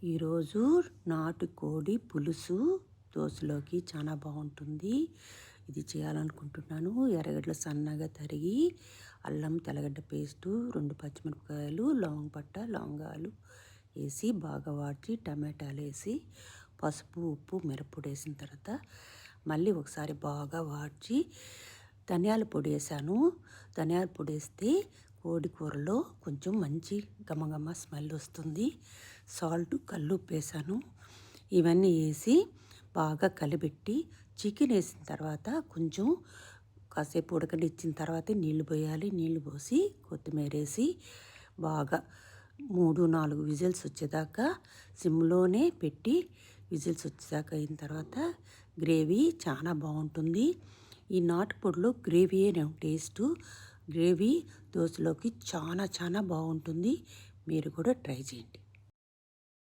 ఈరోజు నాటుకోడి పులుసు దోశలోకి చాలా బాగుంటుంది. ఇది చేయాలనుకుంటున్నాను. ఎర్రగడ్డలు సన్నగా తరిగి, అల్లం తెల్లగడ్డ పేస్టు, 2 పచ్చిమిరపకాయలు, లవంగాలు వేసి బాగా వాడ్చి, టమాటాలు వేసి, పసుపు ఉప్పు మిరప్పొడి వేసిన తర్వాత మళ్ళీ ఒకసారి బాగా వాడ్చి ధనియాల పొడి వేసాను. ధనియాల పొడి వేస్తే కోడి కూరలో కొంచెం మంచి గమగమ స్మెల్ వస్తుంది. సాల్ట్ కల్లుప్పు వేసాను. ఇవన్నీ వేసి బాగా కలిపెట్టి చికెన్ వేసిన తర్వాత కొంచెం కాసేపు ఉడకనిచ్చిన తర్వాత నీళ్లు పోయాలి. నీళ్లు పోసి కొత్తిమీర వేసి బాగా 3-4 విజిల్స్ వచ్చేదాకా సిమ్లోనే పెట్టి విజిల్స్ వచ్చేదాకా అయిన తర్వాత గ్రేవీ చాలా బాగుంటుంది. ఈ నాటుకోడిలో గ్రేవీయే టేస్టు. గ్రేవీ దోశలోకి చాలా బాగుంటుంది. మీరు కూడా ట్రై చేయండి.